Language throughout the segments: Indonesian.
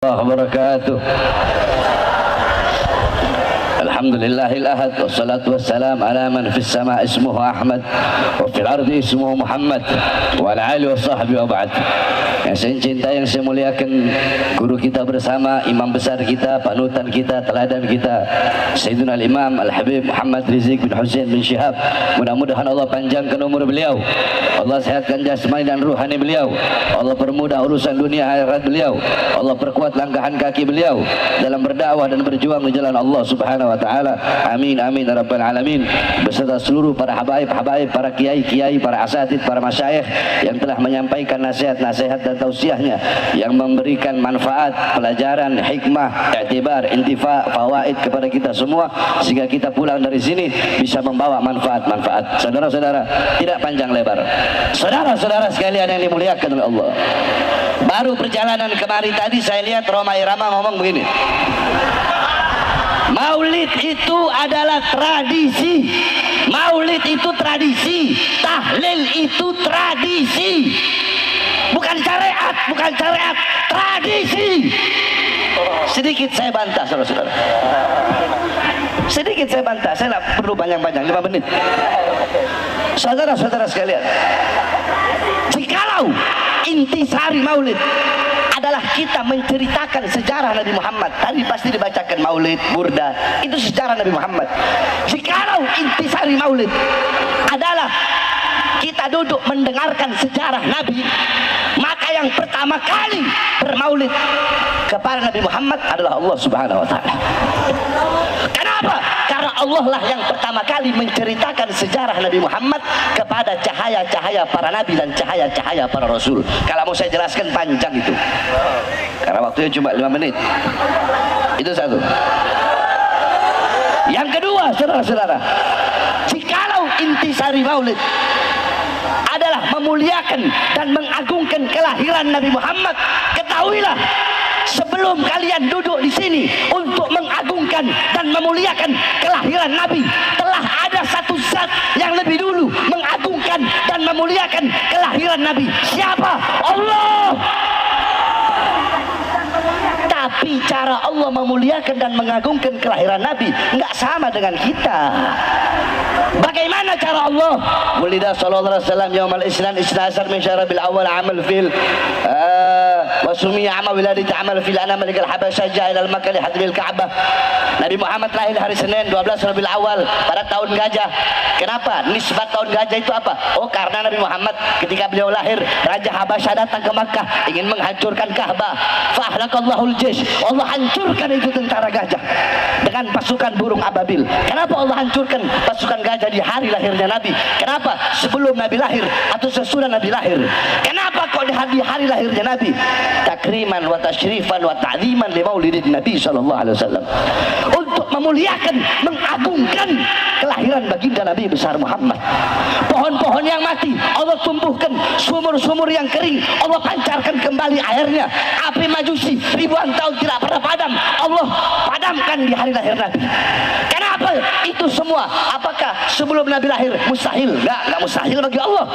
wabarakatuh. Alhamdulillahil ahad wassalatu wassalam ala man fis sama ismuhu Ahmad wa fil ardi ismuhu Muhammad wa ala alihi wa sahbihi wa ba'd. Yang saya cintai, yang saya muliakan, guru kita bersama, imam besar kita, panutan kita, teladan kita, Sayyidina al-Imam Al-Habib Muhammad Rizik bin Hussein bin Syihab. Mudah-mudahan Allah panjangkan umur beliau, Allah sehatkan jasmani dan ruhani beliau, Allah permudah urusan dunia akhirat beliau, Allah perkuat langkahan kaki beliau dalam berdakwah dan berjuang di jalan Allah Subhanahu wa taala. Amin amin ya rabbal alamin. Beserta seluruh para habaib, para kiai, para asatid, para masyayikh yang telah menyampaikan nasihat-nasihat dan tausiahnya yang memberikan manfaat, pelajaran, hikmah, i'tibar, intifa, fawaid kepada kita semua, sehingga kita pulang dari sini bisa membawa manfaat-manfaat. Saudara-saudara, tidak panjang lebar. Saudara-saudara sekalian yang dimuliakan oleh Allah, baru perjalanan kemari tadi saya lihat Roma Irama ngomong begini, Maulid itu adalah tradisi, Maulid itu tradisi, tahlil itu tradisi, bukan syariat, tradisi. Sedikit saya bantah, saudara-saudara. Sedikit saya bantah, saya tidak perlu panjang-panjang, 5 menit. Saudara-saudara sekalian, jikalau intisari Maulid adalah kita menceritakan sejarah Nabi Muhammad, tadi pasti dibacakan Maulid, Burda, itu sejarah Nabi Muhammad. Jikalau intisari Maulid adalah kita duduk mendengarkan sejarah Nabi, maka yang pertama kali bermaulid kepada Nabi Muhammad adalah Allah Subhanahu wa taala. Kenapa? Karena Allah lah yang pertama kali menceritakan sejarah Nabi Muhammad kepada cahaya-cahaya para nabi dan cahaya-cahaya para rasul. Kalau mau saya jelaskan panjang itu, karena waktunya cuma 5 menit. Itu satu. Yang kedua, saudara-saudara, jikalau intisari maulid adalah memuliakan dan mengagungkan kelahiran Nabi Muhammad, ketahuilah sebelum kalian duduk di sini untuk mengagungkan dan memuliakan kelahiran Nabi, telah ada satu zat yang lebih dulu mengagungkan dan memuliakan kelahiran Nabi. Siapa? Allah. Tapi cara Allah memuliakan dan mengagungkan kelahiran Nabi enggak sama dengan kita. Bagaimana cara Allah? Wulida sallallahu alaihi wasallam yaumal isnan isnasar min syarabil awal amal fil wa sumiya amal wiladati amal fil ana malikal habasyah ja'ilal makkah li hadmil ka'bah. Nabi Muhammad lahir hari Senin 12 Rabiul Awal pada tahun gajah. Kenapa? Nisbat tahun gajah itu apa? Oh, karena Nabi Muhammad ketika beliau lahir, Raja Habasyah datang ke Makkah ingin menghancurkan Ka'bah. Fahlakallahul jaysh. Allah hancurkan itu tentara gajah dengan pasukan burung ababil. Kenapa Allah hancurkan pasukan gajah di hari lahirnya Nabi? Kenapa? Sebelum Nabi lahir atau sesudah Nabi lahir? Kenapa kok di hari lahirnya Nabi? Takriman wa tasyrifan wa ta'ziman li maulidin Nabi sallallahu alaihi wasallam. Untuk memuliakan, mengagungkan kelahiran baginda Nabi besar Muhammad. Pohon-pohon yang mati Allah tumbuhkan, sumur-sumur yang kering Allah pancarkan kembali airnya. Api Majusi ribuan tahun tidak pernah padam, Allah padamkan di hari lahir Nabi. Kenapa itu semua? Apakah sebelum Nabi lahir mustahil? Enggak mustahil bagi Allah.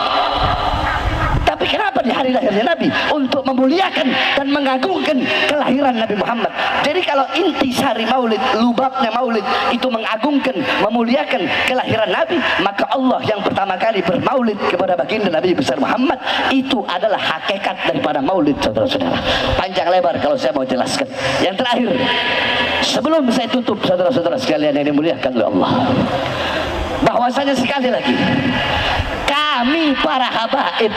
Tapi kenapa di hari lahirnya Nabi? Untuk memuliakan dan mengagungkan kelahiran Nabi Muhammad. Jadi kalau intisari maulid, lubabnya maulid itu mengagungkan, memuliakan kelahiran Nabi, maka Allah yang pertama kali bermaulid kepada baginda Nabi besar Muhammad, itu adalah hakikat daripada maulid, saudara-saudara. Panjang lebar kalau saya mau jelaskan. Yang terakhir, sebelum saya tutup, saudara-saudara sekalian yang dimuliakan oleh Allah, bahwasanya sekali lagi kami para habaib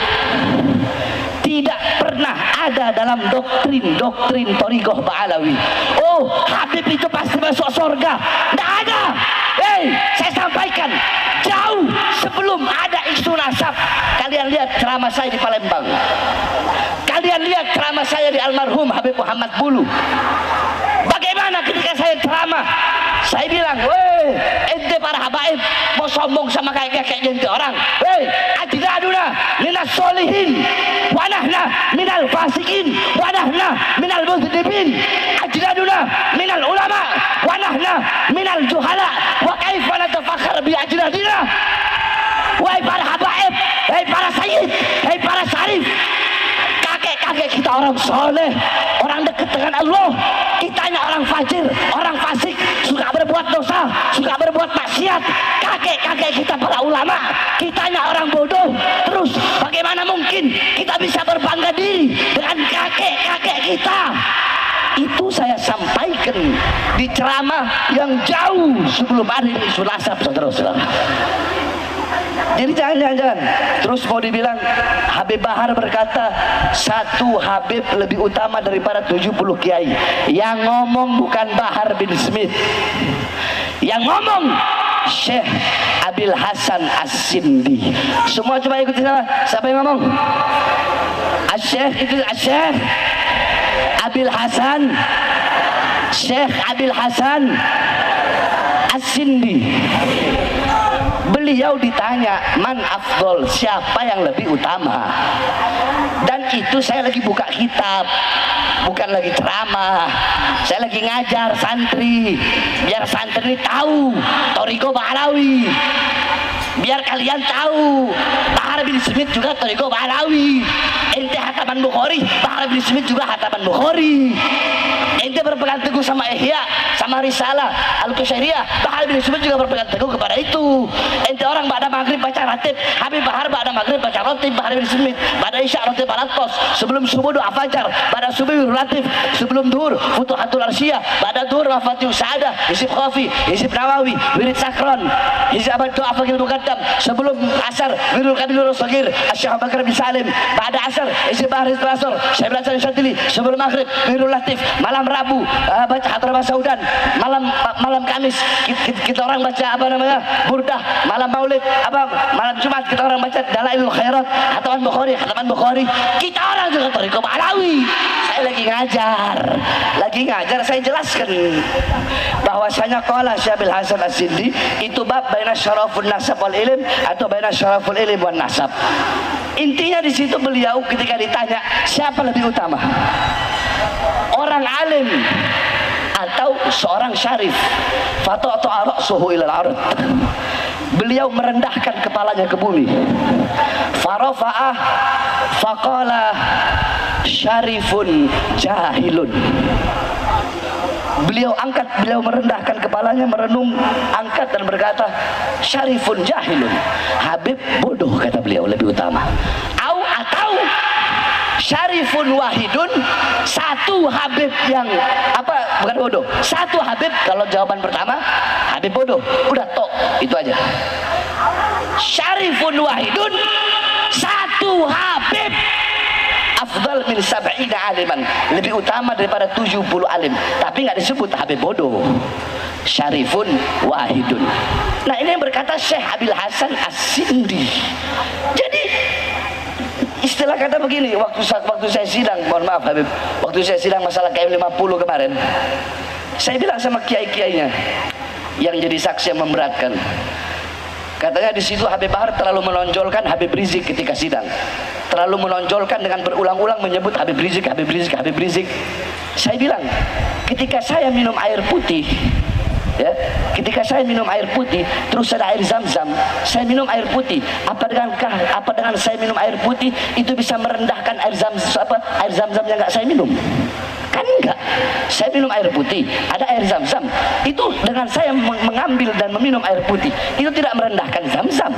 tidak pernah ada dalam doktrin Thariqah Ba'alawi. Oh, Habib itu pasti masuk surga. Tidak ada. Saya sampaikan, jauh sebelum ada isu nasab. Kalian lihat ceramah saya di Palembang, kalian lihat ceramah saya di almarhum Habib Muhammad Bulu. Bagaimana ketika saya ceramah, saya bilang, ente para habaib mau sombong sama kayak ente orang. Ajdaduna minas solihin wa nahna minal fasikin wa nahna minal mudhnibin. Ajdaduna minal ulama wa nahna minal juhala. Wa kaifa natafakhar bi ajdadina. Wahai para habaib, wahai para sayyid, wahai para syarif, kakek-kakek kita orang soleh, orang dekat dengan Allah. Kitanya orang fajir, orang fasik, suka berbuat dosa, suka berbuat maksiat. Kakek-kakek kita para ulama, kitanya orang bodoh. Terus bagaimana mungkin kita bisa berbangga diri dengan kakek-kakek kita? Itu saya sampaikan di ceramah yang jauh sebelum ada isu nasab, saudara-saudara. Jadi jangan terus mau dibilang Habib Bahar berkata satu Habib lebih utama daripada 70 kiai. Yang ngomong bukan Bahar bin Smith, yang ngomong Syekh Abil Hasan As-Sindi. Semua coba ikuti saya. Siapa yang ngomong? Syekh itu Syekh Abil Hasan, Syekh Abil Hasan As-Sindi. Beliau ditanya man afdol, siapa yang lebih utama. Dan itu saya lagi buka kitab, bukan lagi ceramah. Saya lagi ngajar santri, biar santri tahu Thariqah Bahlawi, biar kalian tahu Bahar bin Smith juga Thariqah Bahlawi. Ente hataman Bukhari, Bahar bin Smith juga hataman Bukhari. Ente berpegang teguh sama Ihya, sama Risalah Al-Qushairiyah, Bahar bin Smith juga berpegang teguh kepada itu. Ente orang ba'da maghrib baca ratib, Habib Bahar ba'da maghrib baca ratib, Bahar bin Smith ba'da isya ratib al-attos, sebelum subuh doa fajar, ba'da subuh ratib, sebelum duhur Futuhatul Arsiyah, ba'da duhur Mafatihus Sa'adah, Hizib Khafi, Hizib Nawawi, Wirid Sakron, Hizib Abad Doa Fakir Muqaddam, sebelum asar Wirul Qabilul Sagir, Syekh Bakar bin Salim, ba'da asar Hizib Bahar Hizib Asor, Syekh Hasan Syadili, sebelum maghrib Wirul Latif, malam Rabu baca Hadrama Saudan, malam Kamis kita orang baca apa namanya Burdah, malam Maulid malam Jumat kita orang baca Dalailul Khairat, hataman Bukhari. Kita orang juga Thariqah Bahlawi. Saya lagi ngajar saya jelaskan bahwasanya qala Syekh Abil Hasan As-Sindi itu bab baina syarafun nasab wal ilm atau baina syaraful ilm wan nasab. Intinya di situ beliau ketika ditanya siapa lebih utama, orang alim atau seorang syarif, fata'tu ra'suhu ilal ard. Beliau merendahkan kepalanya ke bumi. Farafa'ah faqala syarifun jahilun. Beliau merendahkan kepalanya, merenung, angkat dan berkata syarifun jahilun. Habib bodoh, kata beliau, lebih utama. Atau syarifun wahidun, satu Habib yang bukan bodoh, satu Habib. Kalau jawaban pertama Habib bodoh, udah tok, itu aja. Syarifun wahidun, satu Habib afdal min sab'ina aliman, lebih utama daripada 70 alim, tapi nggak disebut Habib bodoh. Syarifun wahidun. Nah, ini yang berkata Syekh Abil Hasan As-Sindi. Jadi istilah kata begini, waktu saya sidang, mohon maaf Habib, waktu saya sidang masalah KM50 kemarin, saya bilang sama kiai-kiainya yang jadi saksi yang memberatkan, katanya di situ Habib Bahar terlalu menonjolkan Habib Rizik ketika sidang, terlalu menonjolkan dengan berulang-ulang menyebut Habib Rizik, Habib Rizik, Habib Rizik. Saya bilang, ketika saya minum air putih, ya, ketika saya minum air putih terus ada air zam-zam, saya minum air putih, apa dengan saya minum air putih itu bisa merendahkan air zam-zam yang nggak saya minum? Kan enggak. Saya minum air putih, ada air zam-zam, itu dengan saya mengambil dan meminum air putih itu tidak merendahkan zam-zam.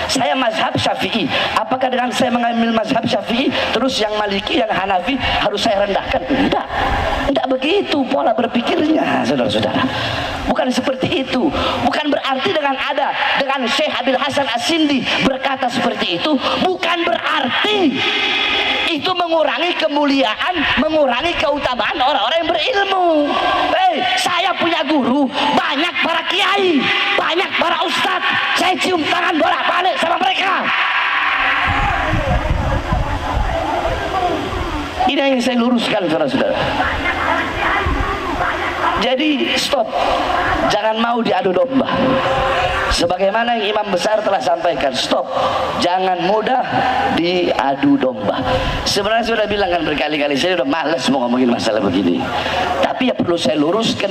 Saya mazhab Syafi'i, apakah dengan saya mengambil mazhab Syafi'i terus yang Maliki, yang Hanafi harus saya rendahkan? Tidak begitu pola berpikirnya, saudara-saudara. Bukan seperti itu. Bukan berarti dengan Syekh Abil Hasan As-Sindi berkata seperti itu, bukan berarti itu mengurangi kemuliaan, mengurangi keutamaan orang-orang yang berilmu. Saya punya guru, banyak para kiai, banyak para ustadz, saya cium tangan bolak-balik sama mereka. Ini yang saya luruskan, saudara-saudara. Jadi stop, jangan mau diadu domba. Sebagaimana yang imam besar telah sampaikan, stop, jangan mudah diadu domba. Sebenarnya saya sudah bilang kan berkali-kali, saya sudah malas mau ngomongin masalah begini. Tapi ya perlu saya luruskan.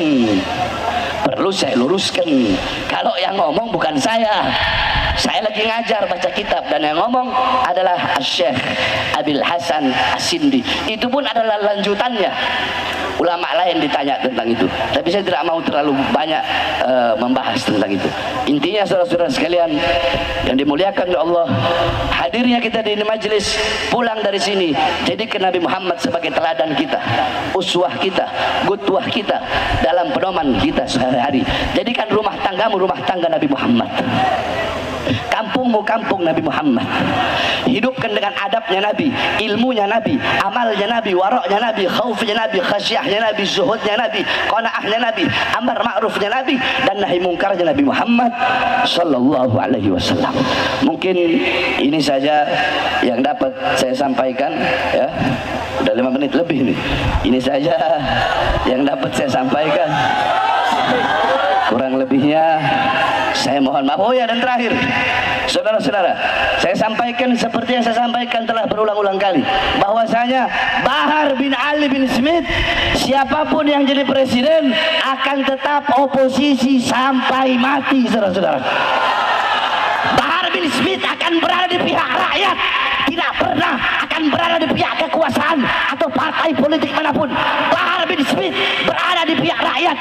Kalau yang ngomong bukan saya, Saya lagi ngajar baca kitab dan yang ngomong adalah Syekh Abil Hasan As-Sindi. Itu pun adalah lanjutannya. Ulama lain ditanya tentang itu, tapi saya tidak mau terlalu banyak membahas tentang itu. Intinya saudara-saudara sekalian yang dimuliakan oleh Allah, hadirnya kita di majelis, pulang dari sini jadikan Nabi Muhammad sebagai teladan kita, uswah kita, qudwah kita dalam pedoman kita sehari-hari. Jadikan rumah tanggamu rumah tangga Nabi Muhammad, kampungmu kampung Nabi Muhammad. Hidupkan dengan adabnya Nabi, ilmunya Nabi, amalnya Nabi, waraknya Nabi, khaufnya Nabi, khasyahnya Nabi, zuhudnya Nabi, qanaahnya Nabi, amar ma'rufnya Nabi, dan nahi mungkarnya Nabi Muhammad sallallahu alaihi wasallam. Mungkin ini saja yang dapat saya sampaikan, ya. Udah 5 menit lebih nih. Ini saja yang dapat saya sampaikan. Kurang lebihnya saya mohon maaf. Oh ya, dan terakhir, saudara-saudara, saya sampaikan seperti yang saya sampaikan telah berulang-ulang kali, bahwasanya Bahar bin Ali bin Smith, siapapun yang jadi presiden akan tetap oposisi sampai mati, saudara-saudara. Bahar bin Smith akan berada di pihak rakyat, tidak pernah akan berada di pihak kekuasaan atau partai politik manapun. Bahar bin Smith berada di pihak rakyat,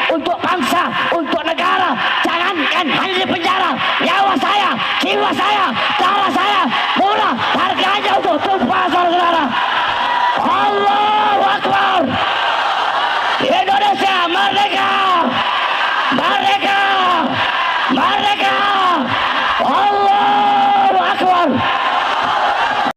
untuk bangsa, untuk negara. Jangankan hanya di penjara, nyawa saya, jiwa saya